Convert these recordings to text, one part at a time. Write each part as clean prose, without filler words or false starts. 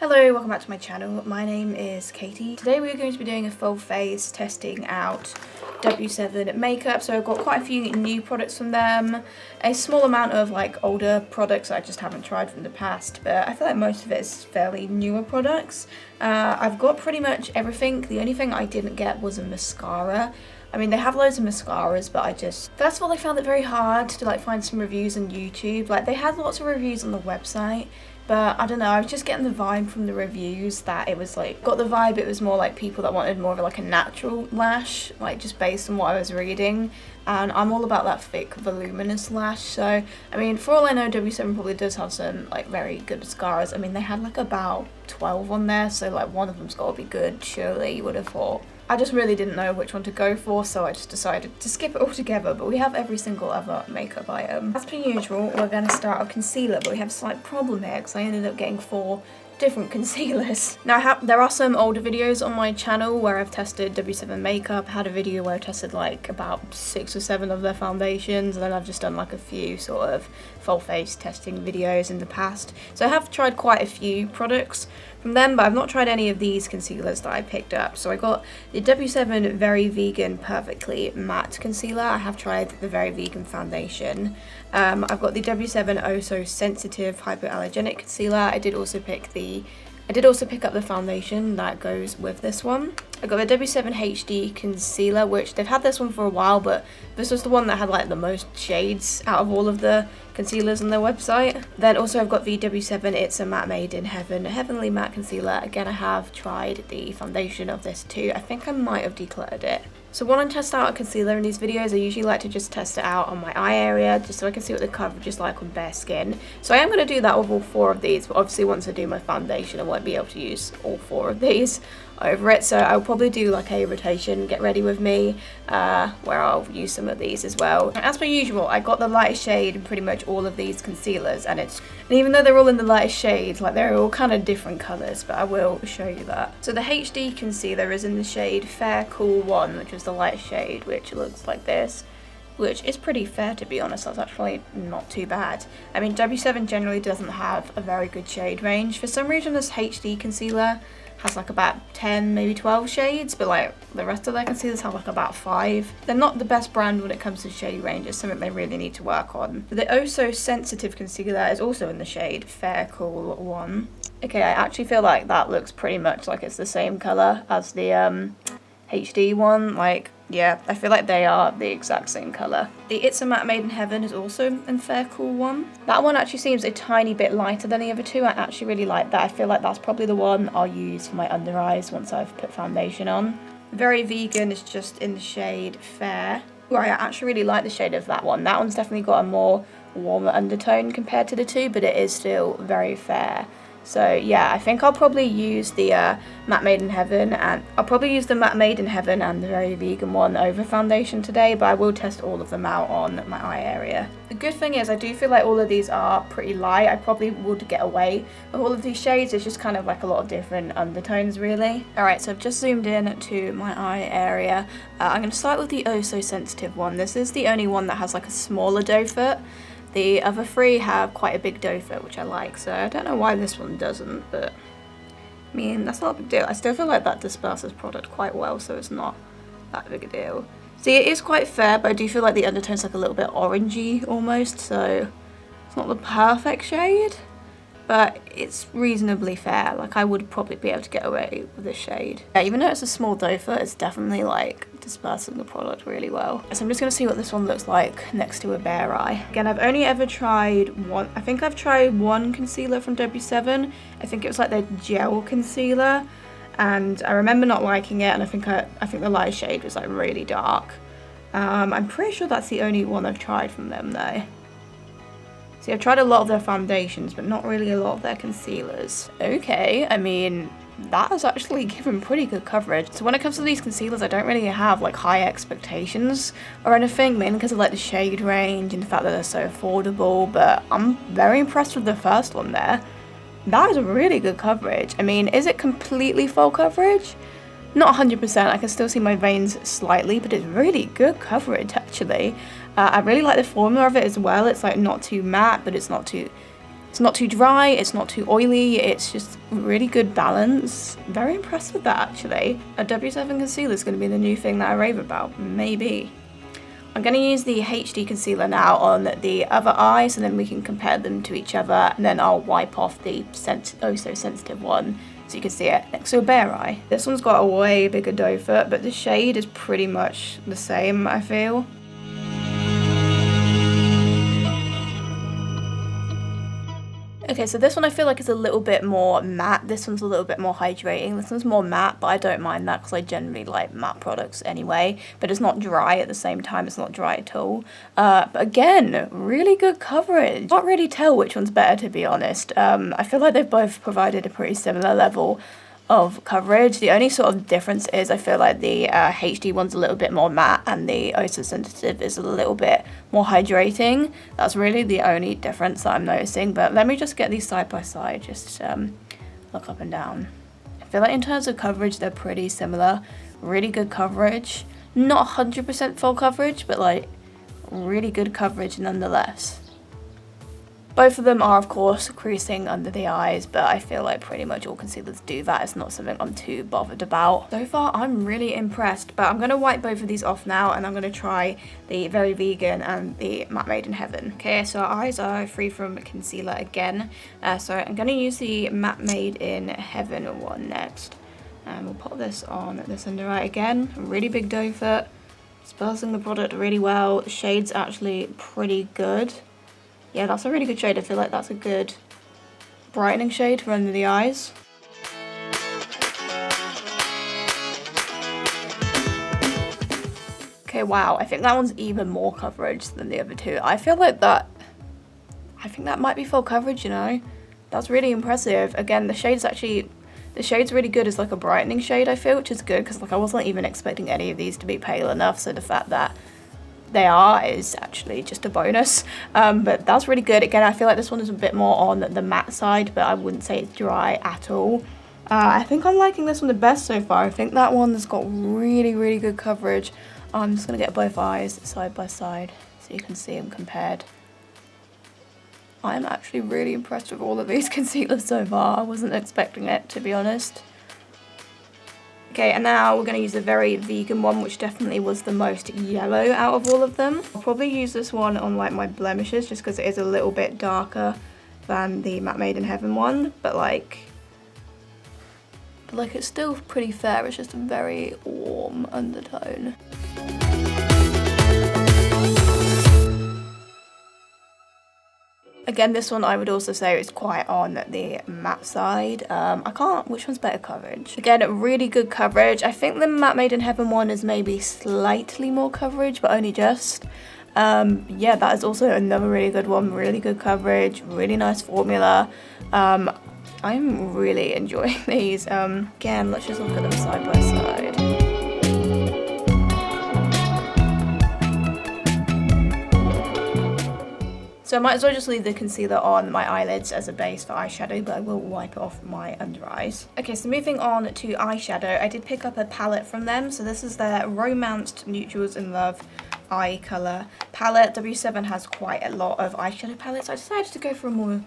Hello, welcome back to my channel. My name is Katie. Today we're going to be doing a full face testing out W7 makeup. So I've got quite a few new products from them, a small amount of like older products I just haven't tried from the past, but I feel like most of it is fairly newer products. I've got pretty much everything. The only thing I didn't get was a mascara. I mean, they have loads of mascaras, but first of all, I found it very hard to like find some reviews on YouTube. Like, they had lots of reviews on the website, but I don't know, I was just getting the vibe from the reviews that it was like, got the vibe it was more like people that wanted more of like a natural lash, like just based on what I was reading. And I'm all about that thick, voluminous lash. So, I mean, for all I know, W7 probably does have some like very good mascaras. I mean, they had like about 12 on there, so like one of them's got to be good, surely, you would have thought. I just really didn't know which one to go for, so I just decided to skip it all together, but we have every single other makeup item. As per usual, we're going to start with concealer, but we have a slight problem here because I ended up getting 4 different concealers. Now, there are some older videos on my channel where I've tested W7 makeup. I had a video where I tested like about 6 or 7 of their foundations, and then I've just done like a few sort of full face testing videos in the past. So I have tried quite a few products from them, but I've not tried any of these concealers that I picked up. So I got the W7 Very Vegan Perfectly Matte Concealer. I have tried the Very Vegan Foundation. I've got the W7 Oh So Sensitive Hypoallergenic Concealer. I did also pick up the foundation that goes with this one. I got the W7 HD Concealer, which they've had this one for a while, but this was the one that had like the most shades out of all of the concealers on their website. Then also I've got the W7 It's a Matte Made in Heaven Heavenly Matte Concealer. Again, I have tried the foundation of this too. I think I might have decluttered it. So when I test out a concealer in these videos, I usually like to just test it out on my eye area, just so I can see what the coverage is like on bare skin. So I am going to do that with all 4 of these, but obviously once I do my foundation, I won't be able to use all 4 of these over it. So I'll probably do like a rotation, get ready with me, where I'll use some of these as well. As per usual, I got the lightest shade in pretty much all of these concealers, and even though they're all in the lightest shade, like they're all kind of different colours, but I will show you that. So the HD concealer is in the shade Fair Cool 1, which is the lightest shade, which looks like this, which is pretty fair, to be honest. That's actually not too bad. I mean, W7 generally doesn't have a very good shade range. For some reason, this HD concealer has like about 10, maybe 12 shades, but like the rest of their concealers have like about 5. They're not the best brand when it comes to shade range. It's something they really need to work on. The Oh So Sensitive Concealer is also in the shade Fair Cool 1. Okay, I actually feel like that looks pretty much like it's the same colour as the HD one. Like, yeah, I feel like they are the exact same colour. The It's a Matte Made in Heaven is also in Fair Cool 1. That one actually seems a tiny bit lighter than the other 2. I actually really like that. I feel like that's probably the one I'll use for my under eyes once I've put foundation on. Very Vegan is just in the shade Fair. Ooh, I actually really like the shade of that one. That one's definitely got a more warmer undertone compared to the 2, but it is still very fair. So yeah, I think I'll probably use the Matte Made in Heaven, and I'll probably use the Matte Made in Heaven and the Very Vegan one over foundation today, but I will test all of them out on my eye area. The good thing is I do feel like all of these are pretty light. I probably would get away with all of these shades. It's just kind of like a lot of different undertones, really. Alright, so I've just zoomed in to my eye area. I'm going to start with the Oh So Sensitive one. This is the only one that has like a smaller doe foot. The other 3 have quite a big doe foot, which I like, so I don't know why this one doesn't, but I mean, that's not a big deal. I still feel like that disperses product quite well, so it's not that big a deal. See, it is quite fair, but I do feel like the undertone's like a little bit orangey almost, so it's not the perfect shade, but it's reasonably fair. Like, I would probably be able to get away with this shade. Yeah, even though it's a small doe foot, it's definitely like dispersing the product really well. So I'm just going to see what this one looks like next to a bare eye. Again, I've only ever tried one. I think I've tried one concealer from W7. I think it was like their gel concealer, and I remember not liking it, and I think the light shade was like really dark. I'm pretty sure that's the only one I've tried from them though. See, I've tried a lot of their foundations, but not really a lot of their concealers. Okay, I mean, that has actually given pretty good coverage. So when it comes to these concealers, I don't really have like high expectations or anything, mainly because of like the shade range and the fact that they're so affordable, but I'm very impressed with the first one there. That is really good coverage. I mean, is it completely full coverage? Not 100%, I can still see my veins slightly, but it's really good coverage actually. I really like the formula of it as well. It's like not too matte, but it's not too It's not too dry, it's not too oily, it's just really good balance. Very impressed with that actually. A W7 concealer is going to be the new thing that I rave about, maybe. I'm going to use the HD concealer now on the other eye so then we can compare them to each other, and then I'll wipe off the oh so sensitive one so you can see it next to a bare eye. This one's got a way bigger doe foot, but the shade is pretty much the same, I feel. Okay, so this one I feel like is a little bit more matte. This one's a little bit more hydrating. This one's more matte, but I don't mind that because I generally like matte products anyway. But it's not dry at the same time. It's not dry at all. But again, really good coverage. Can't really tell which one's better, to be honest. I feel like they've both provided a pretty similar level of coverage. The only sort of difference is I feel like the HD one's a little bit more matte and the oh so sensitive is a little bit more hydrating. That's really the only difference that I'm noticing. But let me just get these side by side, just look up and down. I feel like in terms of coverage they're pretty similar. Really good coverage, not 100% full coverage, but like really good coverage nonetheless. Both of them are, of course, creasing under the eyes, but I feel like pretty much all concealers do that. It's not something I'm too bothered about. So far, I'm really impressed, but I'm going to wipe both of these off now, and I'm going to try the Very Vegan and the Matte Made in Heaven. Okay, so our eyes are free from concealer again, so I'm going to use the Matte Made in Heaven one next. And we'll pop this on this under eye again. Really big doe foot. Dispersing the product really well. The shade's actually pretty good. Yeah, that's a really good shade. I feel like that's a good brightening shade for under the eyes. Okay, wow. I think that one's even more coverage than the other two. I think that might be full coverage, you know. That's really impressive. Again, the shade's really good as like a brightening shade, I feel, which is good because like I wasn't even expecting any of these to be pale enough, so the fact that they are is actually just a bonus, but that's really good. Again, I feel like this one is a bit more on the matte side, but I wouldn't say it's dry at all. I think I'm liking this one the best so far. I think that one has got really good coverage. I'm just going to get both eyes side by side so you can see them compared. I'm actually really impressed with all of these concealers so far. I wasn't expecting it, to be honest. Okay, and now we're going to use the Very Vegan one, which definitely was the most yellow out of all of them. I'll probably use this one on like my blemishes just because it is a little bit darker than the Matte Made in Heaven one, but like it's still pretty fair. It's just a very warm undertone. Again, this one I would also say is quite on the matte side. Which one's better coverage? Again, really good coverage. I think the Matte Made in Heaven one is maybe slightly more coverage, but only just. Yeah, that is also another really good one. Really good coverage, really nice formula. I'm really enjoying these. Again, let's just look at them side by side. So I might as well just leave the concealer on my eyelids as a base for eyeshadow, but I will wipe it off my under eyes. Okay, so moving on to eyeshadow, I did pick up a palette from them. So this is their Romanced Neutrals in Love eye colour palette. W7 has quite a lot of eyeshadow palettes. I decided to go for a more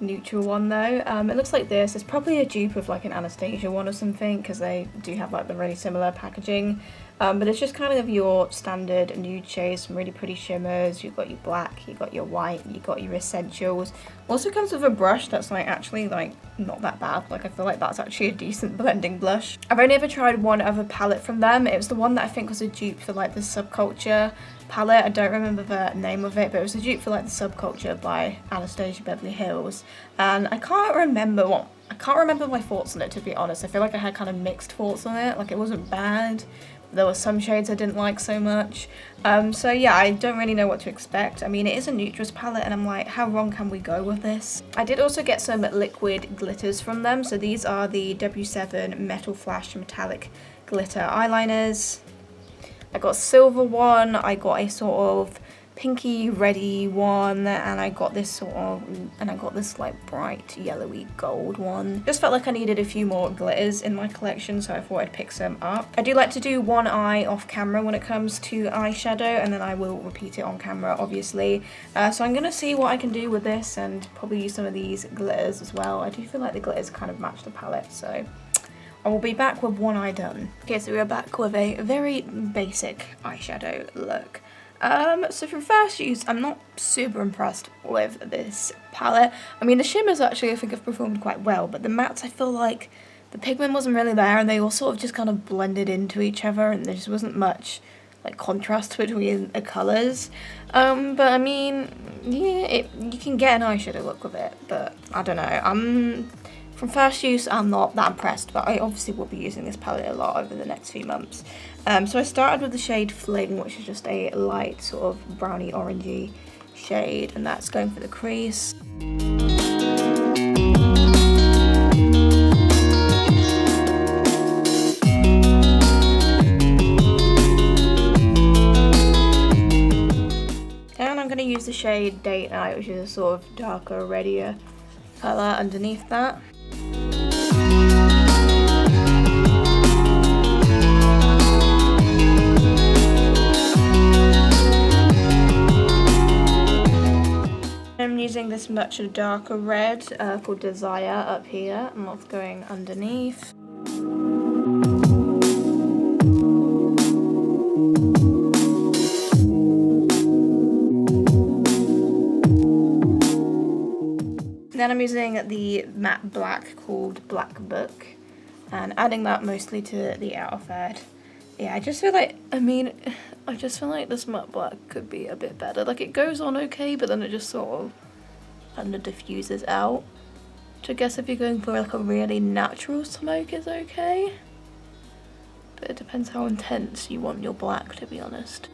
neutral one though. It looks like this. It's probably a dupe of like an Anastasia one or something because they do have like the really similar packaging. But it's just kind of your standard nude shades, some really pretty shimmers. You've got your black, you've got your white, you've got your essentials. Also comes with a brush that's like actually like not that bad. Like I feel like that's actually a decent blending blush. I've only ever tried one other palette from them. It was the one that I think was a dupe for like the Subculture palette. I don't remember the name of it, but it was a dupe for like the Subculture by Anastasia Beverly Hills. And I can't remember my thoughts on it, to be honest. I feel like I had kind of mixed thoughts on it. Like it wasn't bad. There were some shades I didn't like so much. So yeah, I don't really know what to expect. I mean, it is a neutrals palette and I'm like, how wrong can we go with this? I did also get some liquid glitters from them. So these are the W7 Metal Flash Metallic Glitter Eyeliners. I got a silver one. I got a sort of pinky reddy one, and I got this like bright yellowy gold one. Just felt like I needed a few more glitters in my collection, so I thought I'd pick some up. I do like to do one eye off camera when it comes to eyeshadow, and then I will repeat it on camera, obviously. So I'm gonna see what I can do with this and probably use some of these glitters as well. I do feel like the glitters kind of match the palette, so I will be back with one eye done. Okay, so we are back with a very basic eyeshadow look. So for first use, I'm not super impressed with this palette. I mean, the shimmers actually I think have performed quite well, but the mattes I feel like the pigment wasn't really there, and they all sort of just kind of blended into each other, and there just wasn't much like contrast between the colours. But I mean, yeah, you can get an eyeshadow look with it, but I don't know. From first use, I'm not that impressed, but I obviously will be using this palette a lot over the next few months. So I started with the shade Fling, which is just a light sort of browny orangey shade, and that's going for the crease. And I'm going to use the shade Date Night, which is a sort of darker, reddier colour underneath that. I'm using this much darker red called Desire up here, and that's going underneath. Then I'm using the matte black called Black Book and adding that mostly to the outer third. Yeah, I just feel like, I just feel like this matte black could be a bit better. Like, it goes on okay, but then it just sort of kind of diffuses out. Which I guess if you're going for like a really natural smoke is okay. But it depends how intense you want your black, to be honest.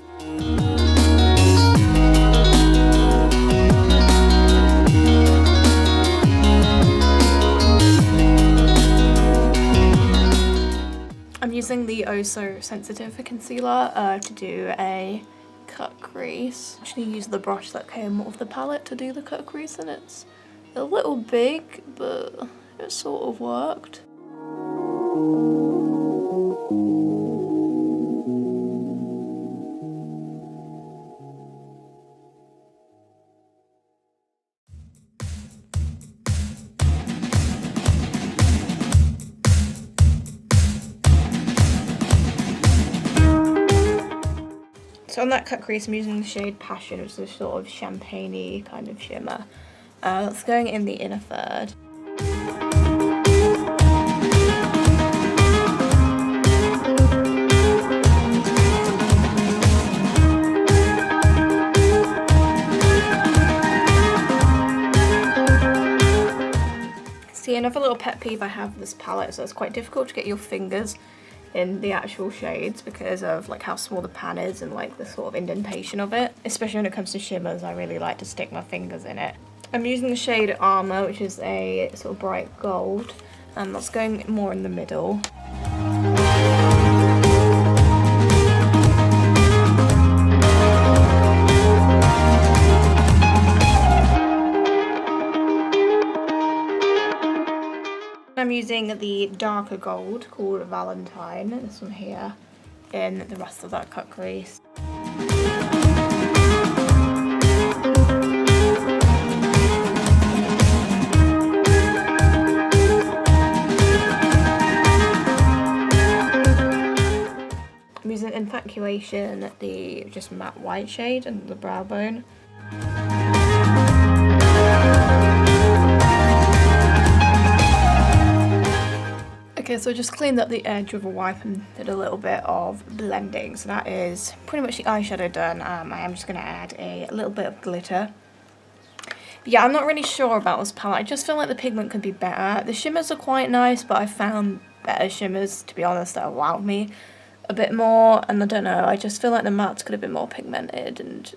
I'm using the Oh So Sensitive concealer to do a cut crease. I actually used the brush that came off the palette to do the cut crease, and it's a little big, but it sort of worked. So on that cut crease, I'm using the shade Passion, which is a sort of champagne-y kind of shimmer. That's going in the inner third. See, another little pet peeve I have with this palette is that it's quite difficult to get your fingers in the actual shades because of like how small the pan is and like the sort of indentation of it. Especially when it comes to shimmers, I really like to stick my fingers in it. I'm using the shade Armor, which is a sort of bright gold, and that's going more in the middle. I'm using the darker gold called Valentine, this one here, in the rest of that cut crease. I'm using Infatuation, the just matte white shade, and the brow bone. Okay, so I just cleaned up the edge with a wipe and did a little bit of blending. So that is pretty much the eyeshadow done. I am just going to add a little bit of glitter. But yeah, I'm not really sure about this palette. I just feel like the pigment could be better. The shimmers are quite nice, but I found better shimmers, to be honest, that wowed me a bit more. And I don't know, I just feel like the mattes could have been more pigmented, and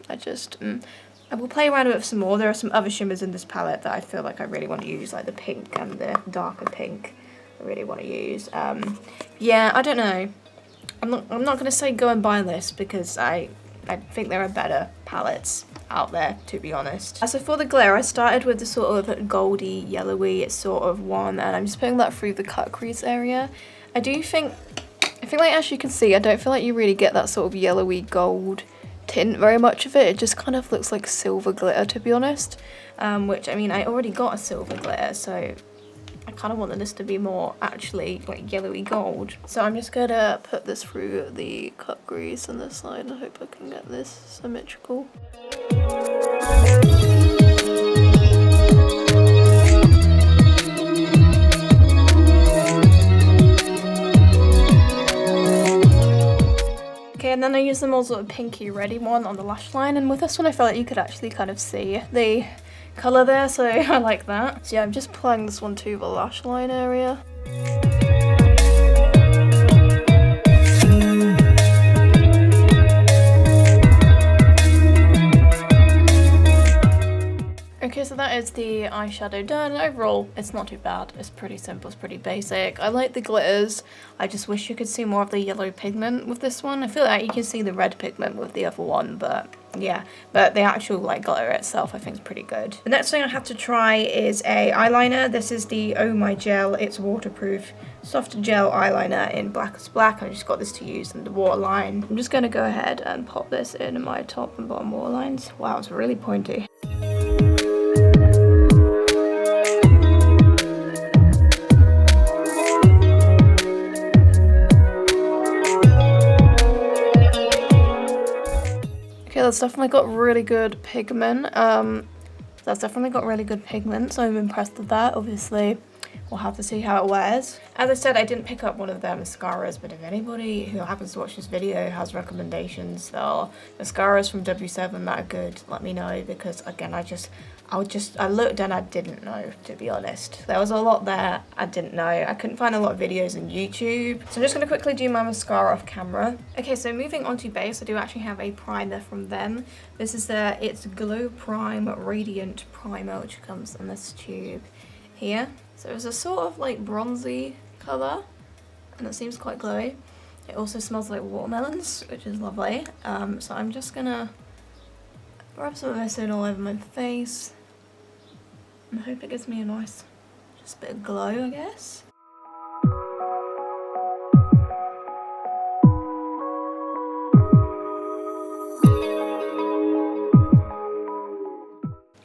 I will play around with it some more. There are some other shimmers in this palette that I feel like I really want to use, like the pink and the darker pink. I really want to use. Yeah, I don't know. I'm not going to say go and buy this because I I think there are better palettes out there, to be honest. So for the glitter, I started with the sort of goldy, yellowy sort of one, and I'm just putting that through the cut crease area. I think like as you can see, I don't feel like you really get that sort of yellowy gold tint very much of it. It just kind of looks like silver glitter, to be honest, which I mean, I already got a silver glitter, so I kind of wanted this to be more actually like yellowy gold. So I'm just gonna put this through the cut grease on this side and I hope I can get this symmetrical. Okay, and then I use the more sort of pinky reddy one on the lash line, and with this one I felt like you could actually kind of see the colour there, so I like that. So yeah, I'm just applying this one to the lash line area. Okay, so that is the eyeshadow done. Overall, it's not too bad. It's pretty simple, it's pretty basic. I like the glitters. I just wish you could see more of the yellow pigment with this one. I feel like you can see the red pigment with the other one, but yeah. But the actual like glitter itself I think is pretty good. The next thing I have to try is a eyeliner. This is the Oh My Gel. It's waterproof soft gel eyeliner in Black as Black. I just got this to use in the waterline. I'm just going to go ahead and pop this in my top and bottom waterlines. Wow, it's really pointy. That's definitely got really good pigment. So I'm impressed with that. Obviously, we'll have to see how it wears. As I said, I didn't pick up one of their mascaras, but if anybody who happens to watch this video has recommendations or mascaras from W7 that are good, let me know, because again, I looked and I didn't know, to be honest. There was a lot there I didn't know. I couldn't find a lot of videos on YouTube. So I'm just going to quickly do my mascara off camera. Okay, so moving on to base, I do actually have a primer from them. This is It's Glow Prime Radiant Primer, which comes in this tube here. So it's a sort of like bronzy colour, and it seems quite glowy. It also smells like watermelons, which is lovely. So I'm just going to rub some of this in all over my face. I hope it gives me a nice, just a bit of glow, I guess.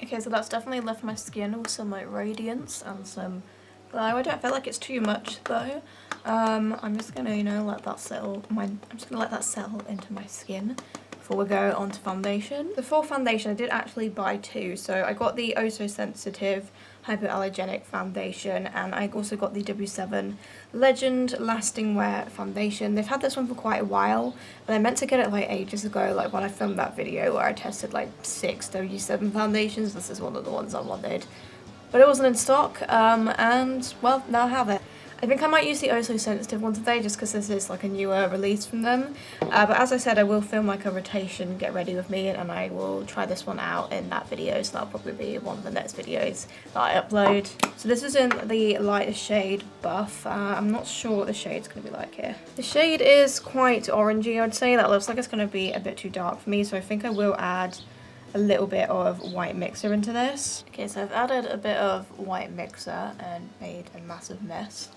Okay, so that's definitely left my skin with some like radiance and some glow. I don't feel like it's too much though. I'm just gonna, you know, let that settle. I'm just gonna let that settle into my skin before we go on to foundation. The full foundation, I did actually buy two. So I got the Oh So Sensitive Hypoallergenic Foundation, and I also got the W7 Legend Lasting Wear Foundation. They've had this one for quite a while, and I meant to get it like ages ago, like when I filmed that video where I tested like 6 W7 foundations. This is one of the ones I wanted, but it wasn't in stock, and well, now I have it. I think I might use the Oh So Sensitive one today just because this is like a newer release from them. But as I said, I will film like a rotation, get ready with me, and I will try this one out in that video. So that'll probably be one of the next videos that I upload. So this is in the lighter shade Buff. I'm not sure what the shade's going to be like here. The shade is quite orangey, I'd say. That looks like it's going to be a bit too dark for me. So I think I will add a little bit of white mixer into this. Okay, so I've added a bit of white mixer and made a massive mess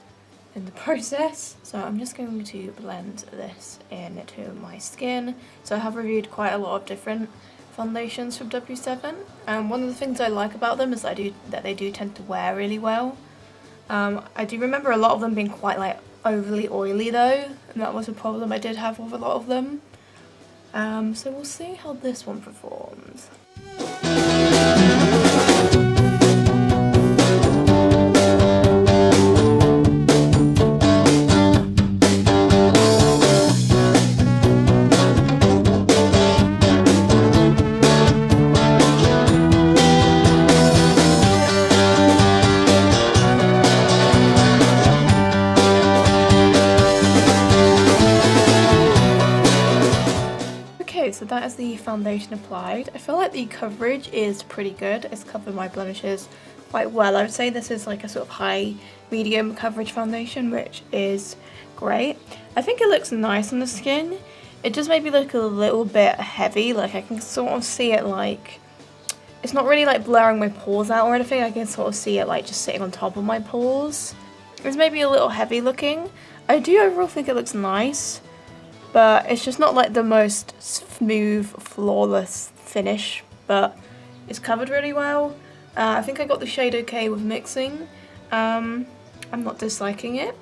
in the process. So I'm just going to blend this into my skin. So I have reviewed quite a lot of different foundations from W7. One of the things I like about them is that they do tend to wear really well. I do remember a lot of them being quite like overly oily though, and that was a problem I did have with a lot of them. So we'll see how this one performs. So that is the foundation applied. I feel like the coverage is pretty good. It's covered my blemishes quite well. I would say this is like a sort of high medium coverage foundation, which is great. I think it looks nice on the skin. It does maybe look a little bit heavy, like I can sort of see it like, it's not really like blurring my pores out or anything, I can sort of see it like just sitting on top of my pores. It's maybe a little heavy looking. I do overall think it looks nice, but it's just not like the most smooth, flawless finish, but it's covered really well. I think I got the shade okay with mixing. I'm not disliking it.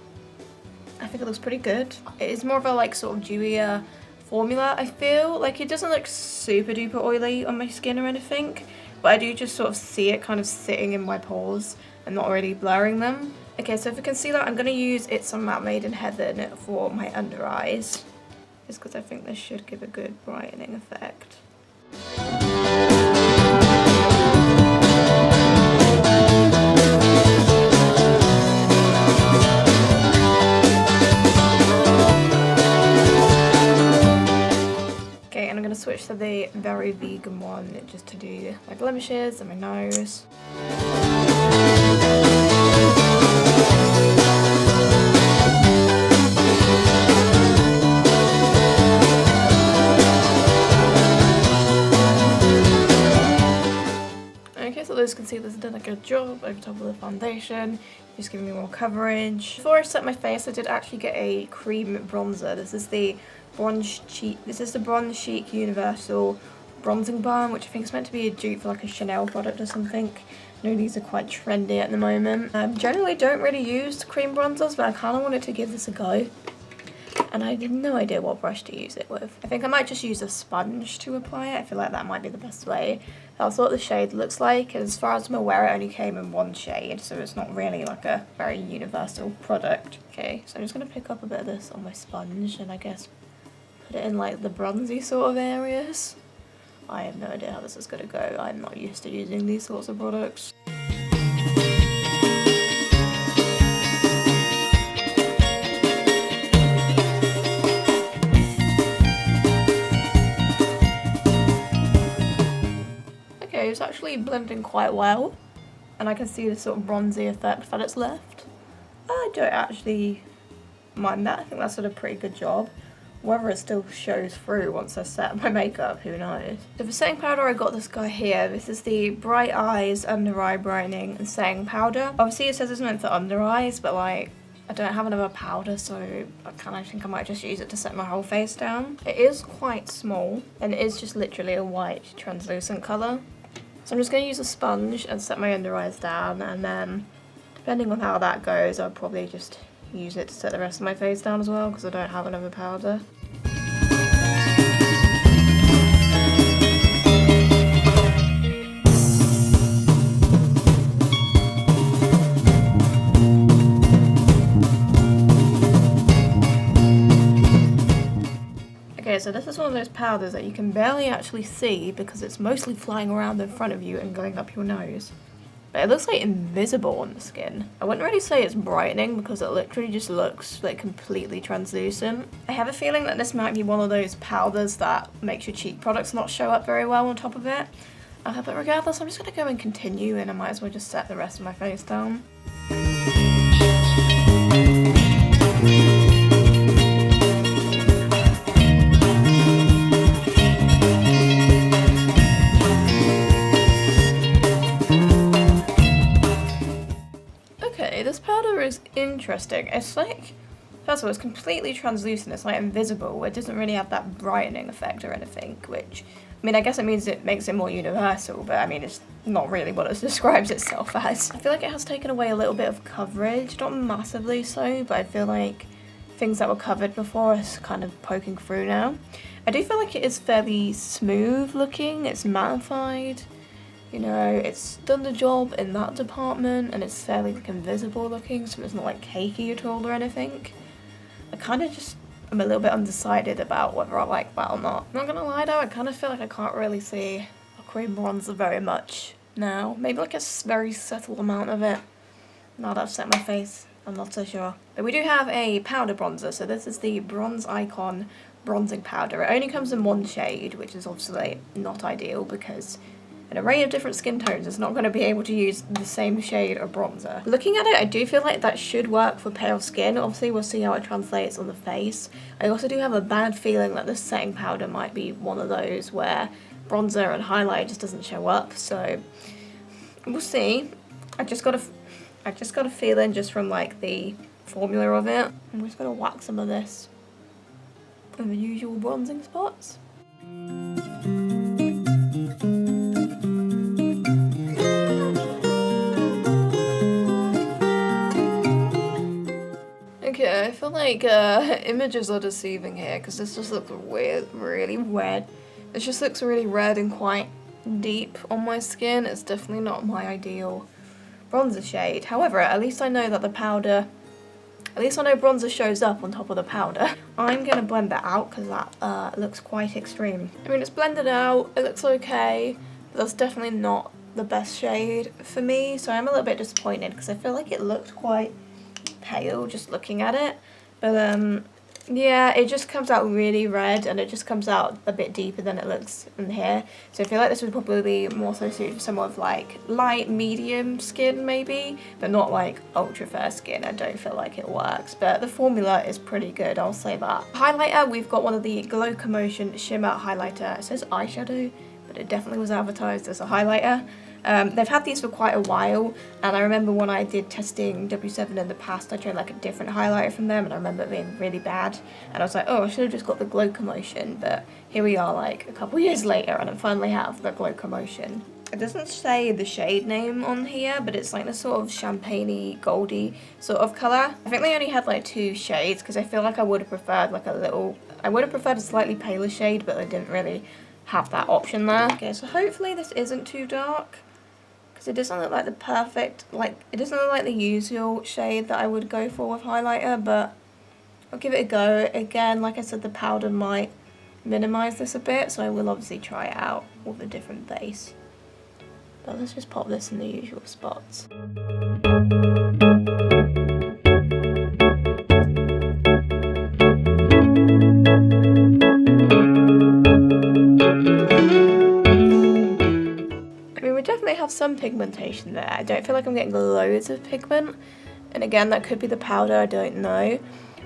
I think it looks pretty good. It is more of a like sort of dewier formula, I feel. Like it doesn't look super duper oily on my skin or anything, but I do just sort of see it kind of sitting in my pores and not really blurring them. Okay, so for concealer, I'm going to use It's a Matte Made in Heaven for my under eyes, just because I think this should give a good brightening effect. Okay, and I'm going to switch to the very vegan one just to do my blemishes and my nose. Okay, so those concealers have done a good job over top of the foundation, just giving me more coverage. Before I set my face, I did actually get a cream bronzer. This is the Bronze Chic Universal Bronzing Balm, which I think is meant to be a dupe for like a Chanel product or something. I know these are quite trendy at the moment. Generally don't really use cream bronzers, but I kind of wanted to give this a go. And I had no idea what brush to use it with. I think I might just use a sponge to apply it. I feel like that might be the best way. That's what the shade looks like. As far as I'm aware, it only came in one shade, so it's not really like a very universal product. Okay, so I'm just going to pick up a bit of this on my sponge and I guess put it in like the bronzy sort of areas. I have no idea how this is going to go. I'm not used to using these sorts of products. Okay, it's actually blending quite well, and I can see the sort of bronzy effect that it's left. I don't actually mind that. I think that's done a pretty good job. Whether it still shows through once I set my makeup, who knows. So for setting powder, I got this guy here. This is the Bright Eyes Under Eye Brightening and Setting Powder. Obviously it says it's meant for under eyes, but like, I don't have another powder, so I kind of think I might just use it to set my whole face down. It is quite small, and it is just literally a white translucent colour. So I'm just going to use a sponge and set my under eyes down, and then depending on how that goes, I'll probably just use it to set the rest of my face down as well, because I don't have another powder. Okay, so this is one of those powders that you can barely actually see because it's mostly flying around in front of you and going up your nose. But it looks like invisible on the skin. I wouldn't really say it's brightening because it literally just looks like completely translucent. I have a feeling that this might be one of those powders that makes your cheek products not show up very well on top of it. But regardless, I'm just going to go and continue, and I might as well just set the rest of my face down. This powder is interesting. It's like, first of all, it's completely translucent. It's like invisible. It doesn't really have that brightening effect or anything, which, I mean, I guess it means it makes it more universal, but I mean, it's not really what it describes itself as. I feel like it has taken away a little bit of coverage, not massively so, but I feel like things that were covered before is kind of poking through now. I do feel like it is fairly smooth looking. It's mattified. You know, it's done the job in that department, and it's fairly like invisible looking, so it's not like cakey at all or anything. I kind of just am a little bit undecided about whether I like that or not. I'm not gonna lie though, I kind of feel like I can't really see a cream bronzer very much now. Maybe like a very subtle amount of it. Now that I've set my face, I'm not so sure. But we do have a powder bronzer, so this is the Bronze Icon Bronzing Powder. It only comes in one shade, which is obviously not ideal because an array of different skin tones is not going to be able to use the same shade of bronzer. Looking at it, I do feel like that should work for pale skin. Obviously, we'll see how it translates on the face. I also do have a bad feeling that the setting powder might be one of those where bronzer and highlight just doesn't show up, so we'll see. I just got a feeling just from like the formula of it. I'm just going to whack some of this in the usual bronzing spots. Okay, I feel like images are deceiving here because this just looks weird, really red. This just looks really red and quite deep on my skin. It's definitely not my ideal bronzer shade. However, at least I know that the powder, at least I know bronzer shows up on top of the powder. I'm going to blend that out because that looks quite extreme. I mean, it's blended out, it looks okay, but that's definitely not the best shade for me, so I'm a little bit disappointed because I feel like it looked quite pale just looking at it, but yeah, it just comes out really red and it just comes out a bit deeper than it looks in here. So I feel like this would probably be more so suited for someone with like light medium skin maybe, but not like ultra fair skin. I don't feel like it works, but the formula is pretty good, I'll say that. Highlighter, we've got one of the Glow Commotion Shimmer Highlighter. It says eyeshadow, but it definitely was advertised as a highlighter. They've had these for quite a while, and I remember when I did testing W7 in the past, I tried like a different highlighter from them, and I remember it being really bad, and I was like, oh, I should have just got the Glow Commotion, but here we are like a couple years later, and I finally have the Glow Commotion. It doesn't say the shade name on here, but it's like the sort of champagne-y, goldy sort of colour. I think they only had like 2 shades, because I feel like I would have preferred like a slightly paler shade, but they didn't really have that option there. Okay, so hopefully this isn't too dark. It doesn't look like the perfect, it doesn't look like the usual shade that I would go for with highlighter, but I'll give it a go. Again, like I said, the powder might minimise this a bit, so I will obviously try it out with a different base. But let's just pop this in the usual spots. Have some pigmentation there. I don't feel like I'm getting loads of pigment, and again, that could be the powder, I don't know,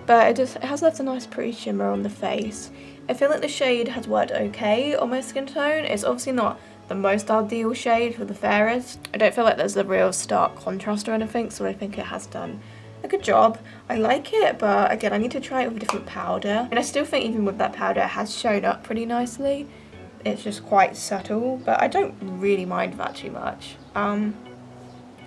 but it has left a nice pretty shimmer on the face. I feel like the shade has worked okay on my skin tone. It's obviously not the most ideal shade for the fairest. I don't feel like there's a real stark contrast or anything, so I think it has done a good job. I like it, but again, I need to try it with a different powder, and I still think even with that powder it has shown up pretty nicely. It's just quite subtle, but I don't really mind that too much. Kind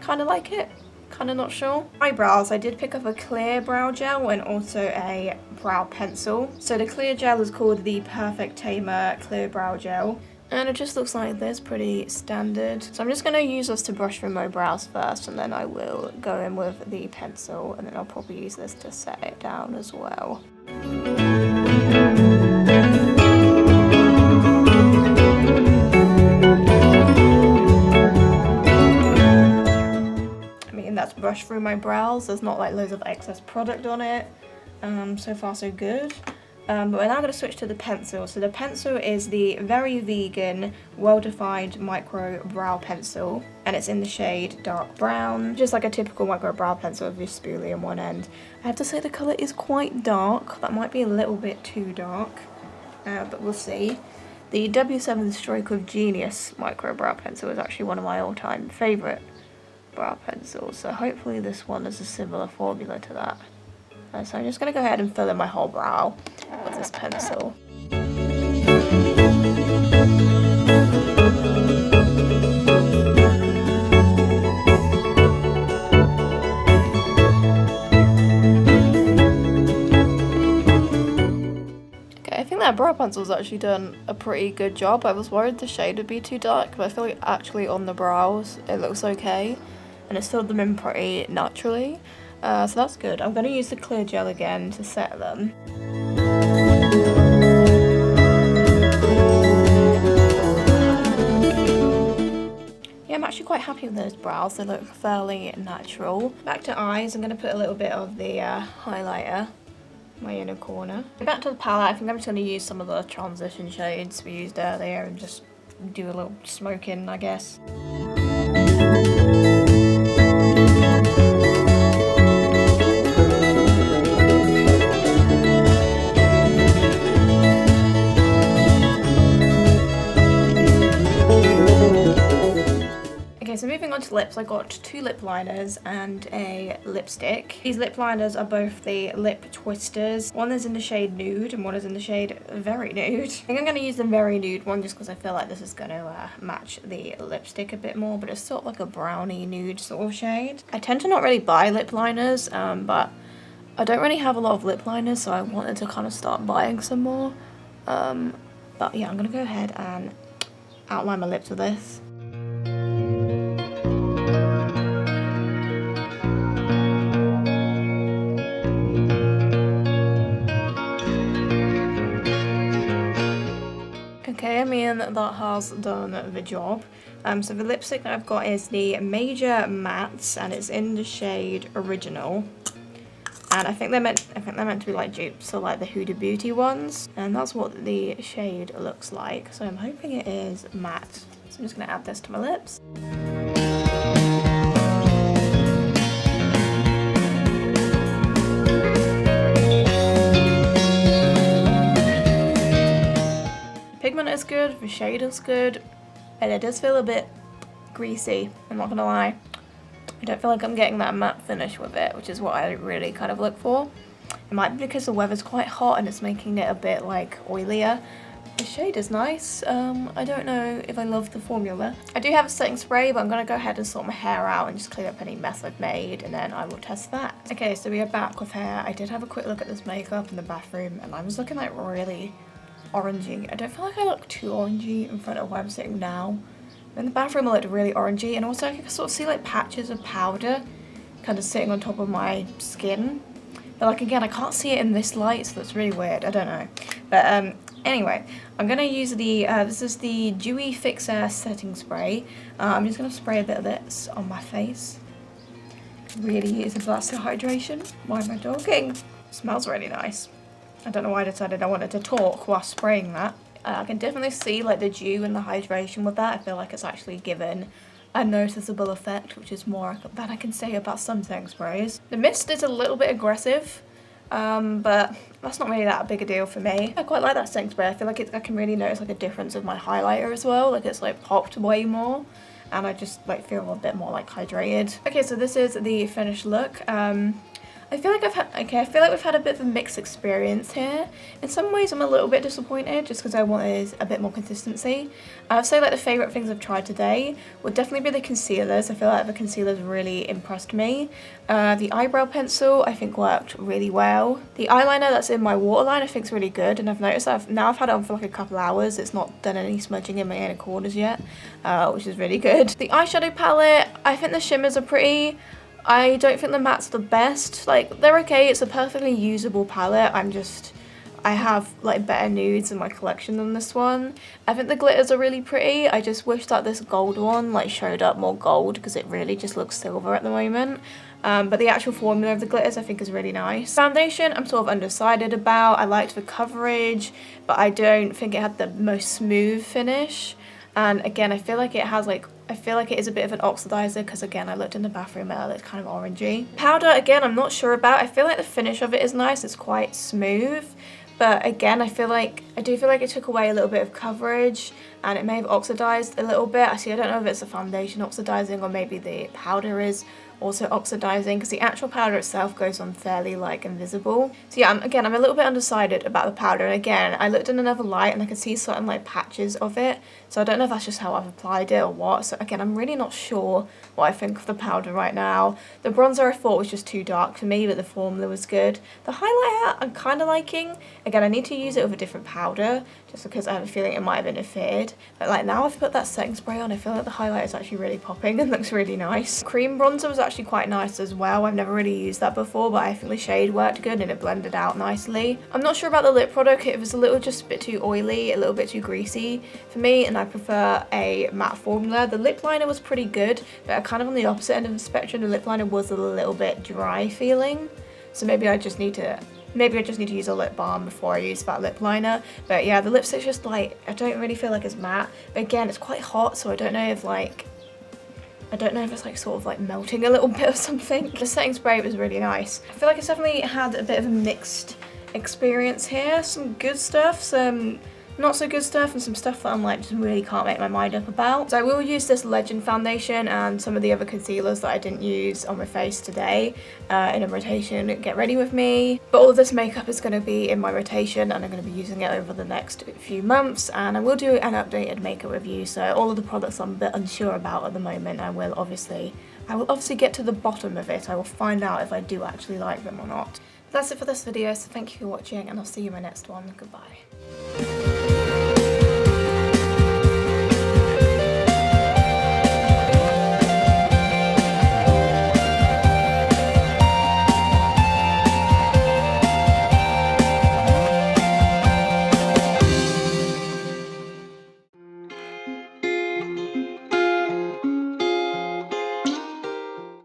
of like it, kind of not sure. Eyebrows, I did pick up a clear brow gel and also a brow pencil. So the clear gel is called the Perfect Tamer Clear Brow Gel, and it just looks like this, pretty standard. So I'm just going to use this to brush through my brows first, and then I will go in with the pencil, and then I'll probably use this to set it down as well. That's brushed through my brows. There's not like loads of excess product on it. So far so good. But we're now going to switch to the pencil. So the pencil is the Very Vegan Well-Defined Micro Brow Pencil, and it's in the shade dark brown, just like a typical micro brow pencil with your spoolie on one end. I have to say the colour is quite dark. That might be a little bit too dark, but we'll see. The W7 Stroke of Genius Micro Brow Pencil is actually one of my all-time favourite brow pencils, so hopefully this one is a similar formula to that. So I'm just going to go ahead and fill in my whole brow with this pencil. Okay, I think that brow pencil's actually done a pretty good job. I was worried the shade would be too dark, but I feel like actually on the brows it looks okay, and it's filled them in pretty naturally. So that's good. I'm going to use the clear gel again to set them. Yeah, I'm actually quite happy with those brows. They look fairly natural. Back to eyes, I'm going to put a little bit of the highlighter in my inner corner. Back to the palette, I think I'm just going to use some of the transition shades we used earlier and just do a little smoking, I guess. Okay, so moving on to lips, I got 2 lip liners and a lipstick. These lip liners are both the lip twisters. One is in the shade nude and one is in the shade very nude. I think I'm going to use the very nude one just because I feel like this is going to match the lipstick a bit more, but it's sort of like a brownie nude sort of shade. I tend to not really buy lip liners, but I don't really have a lot of lip liners, so I wanted to kind of start buying some more. But yeah, I'm going to go ahead and outline my lips with this. Okay, I mean, that has done the job. So the lipstick that I've got is the Major Mattes, and it's in the shade Original. And I think they're meant to be like dupes, so like the Huda Beauty ones. And that's what the shade looks like. So I'm hoping it is matte. So I'm just gonna add this to my lips. Pigment is good, the shade is good, and it does feel a bit greasy, I'm not gonna lie. I don't feel like I'm getting that matte finish with it, which is what I really kind of look for. It might be because the weather's quite hot and it's making it a bit like oilier. The shade is nice. I don't know if I love the formula. I do have a setting spray, but I'm gonna go ahead and sort my hair out and just clean up any mess I've made, and then I will test that. Okay, so we are back with hair. I did have a quick look at this makeup in the bathroom and I was looking like really orangey. I don't feel like I look too orangey in front of where I'm sitting now. In the bathroom I looked really orangey, and also I can sort of see like patches of powder kind of sitting on top of my skin. But like again, I can't see it in this light, so that's really weird. I don't know. But anyway, I'm going to use the, this is the Dewy Fixer Setting Spray. I'm just going to spray a bit of this on my face. Really use a blast of hydration. Why am I talking? Smells really nice. I don't know why I decided I wanted to talk while spraying that. I can definitely see like the dew and the hydration with that. I feel like it's actually given a noticeable effect, which is more than I can say about some setting sprays. The mist is a little bit aggressive, but that's not really that big a deal for me. I quite like that setting spray. I feel like I can really notice like a difference with my highlighter as well. Like it's like popped way more, and I just like feel a bit more like hydrated. Okay, so this is the finished look. I feel like we've had a bit of a mixed experience here. In some ways I'm a little bit disappointed just because I wanted a bit more consistency. I'd say like the favourite things I've tried today would definitely be the concealers. I feel like the concealers really impressed me. The eyebrow pencil I think worked really well. The eyeliner that's in my waterline I think is really good, and I've noticed that I've had it on for like a couple hours. It's not done any smudging in my inner corners yet, which is really good. The eyeshadow palette, I think the shimmers are pretty. I don't think the mattes are the best. Like, they're okay, it's a perfectly usable palette. I have like better nudes in my collection than this one. I think the glitters are really pretty. I just wish that this gold one like showed up more gold because it really just looks silver at the moment. But the actual formula of the glitters I think is really nice. Foundation I'm sort of undecided about. I liked the coverage, but I don't think it had the most smooth finish. And again, I feel like it is a bit of an oxidizer because again, I looked in the bathroom and it's kind of orangey. Powder, again, I'm not sure about. I feel like the finish of it is nice. It's quite smooth. But again, I do feel like it took away a little bit of coverage and it may have oxidized a little bit. I don't know if it's the foundation oxidizing or maybe the powder is also oxidizing, because the actual powder itself goes on fairly like invisible. So yeah, I'm a little bit undecided about the powder, and again I looked in another light and I could see certain like patches of it, so I don't know if that's just how I've applied it or what. So again, I'm really not sure what I think of the powder right now. The bronzer I thought was just too dark for me, but the formula was good. The highlighter I'm kind of liking. Again, I need to use it with a different powder just because I have a feeling it might have interfered, but like now I've put that setting spray on, I feel like the highlighter is actually really popping and looks really nice. Cream bronzer was actually quite nice as well. I've never really used that before, but I think the shade worked good and it blended out nicely. I'm not sure about the lip product. It was just a bit too oily, a little bit too greasy for me, and I prefer a matte formula. The lip liner was pretty good, but kind of on the opposite end of the spectrum. The lip liner was a little bit dry feeling, so maybe I just need to Maybe I just need to use a lip balm before I use that lip liner. But yeah, the lipstick's just like, I don't really feel like it's matte. But again, it's quite hot, so I don't know if it's like sort of like melting a little bit or something. The setting spray was really nice. I feel like it's definitely had a bit of a mixed experience here. Some good stuff, some not so good stuff, and some stuff that I'm like just really can't make my mind up about. So I will use this Legend foundation and some of the other concealers that I didn't use on my face today in a rotation Get Ready With Me. But all of this makeup is going to be in my rotation and I'm going to be using it over the next few months, and I will do an updated makeup review. So all of the products I'm a bit unsure about at the moment, I will obviously get to the bottom of it. I will find out if I do actually like them or not. That's it for this video, so thank you for watching and I'll see you in my next one. Goodbye.